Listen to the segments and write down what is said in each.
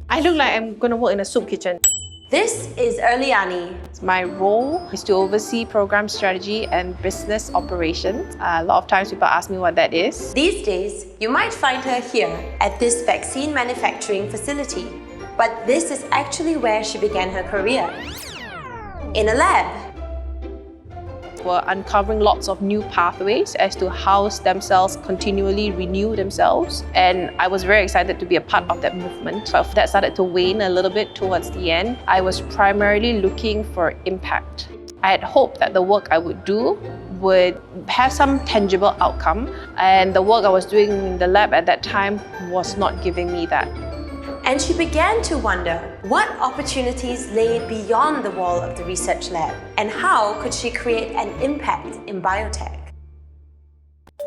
I look like I'm going to work in a soup kitchen. This is Erlyani. My role is to oversee program strategy and business operations. A lot of times people ask me what that is. These days, you might find her here at this vaccine manufacturing facility. But this is actually where she began her career. In a lab. We're uncovering lots of new pathways as to how stem cells continually renew themselves. And I was very excited to be a part of that movement. But that started to wane a little bit towards the end. I was primarily looking for impact. I had hoped that the work I would do would have some tangible outcome. And the work I was doing in the lab at that time was not giving me that. And she began to wonder what opportunities lay beyond the wall of the research lab and how could she create an impact in biotech.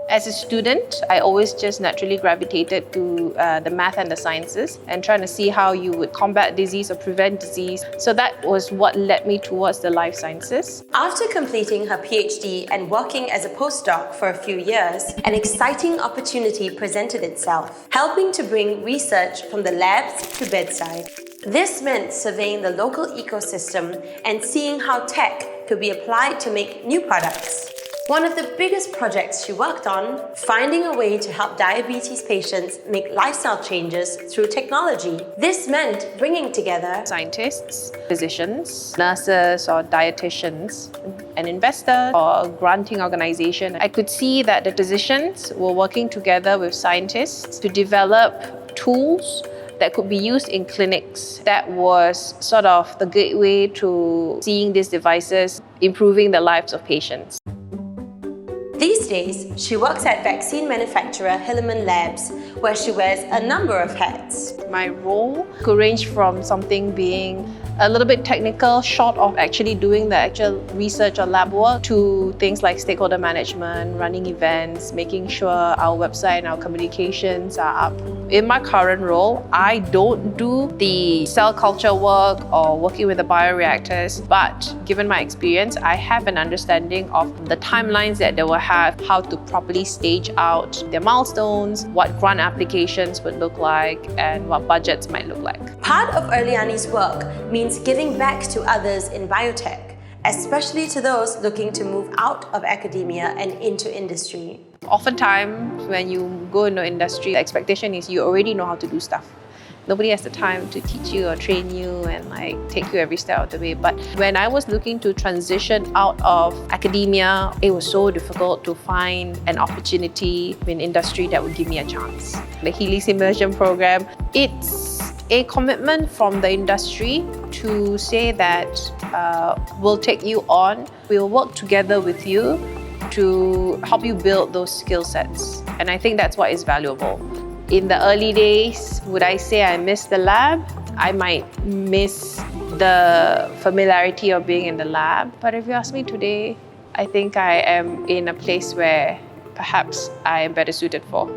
As a student, I always just naturally gravitated to the math and the sciences and trying to see how you would combat disease or prevent disease. So that was what led me towards the life sciences. After completing her PhD and working as a postdoc for a few years, an exciting opportunity presented itself, helping to bring research from the labs to bedside. This meant surveying the local ecosystem and seeing how tech could be applied to make new products. One of the biggest projects she worked on, finding a way to help diabetes patients make lifestyle changes through technology. This meant bringing together scientists, physicians, nurses or dietitians, an investor or a granting organization. I could see that the physicians were working together with scientists to develop tools that could be used in clinics. That was sort of the gateway to seeing these devices improving the lives of patients. These days, she works at vaccine manufacturer Hilleman Labs, where she wears a number of hats. My role could range from something being a little bit technical, short of actually doing the actual research or lab work, to things like stakeholder management, running events, making sure our website and our communications are up. In my current role, I don't do the cell culture work or working with the bioreactors, but given my experience, I have an understanding of the timelines that they will have, how to properly stage out their milestones, what grant applications would look like, and what budgets might look like. Part of Erlyani's work means giving back to others in biotech, especially to those looking to move out of academia and into industry. Oftentimes, when you go into industry, the expectation is you already know how to do stuff. Nobody has the time to teach you or train you and take you every step of the way. But when I was looking to transition out of academia, it was so difficult to find an opportunity in industry that would give me a chance. The Healy's Immersion Program, it's a commitment from the industry to say that we'll take you on, we'll work together with you to help you build those skill sets. And I think that's what is valuable. In the early days, would I say I missed the lab? I might miss the familiarity of being in the lab. But if you ask me today, I think I am in a place where perhaps I am better suited for.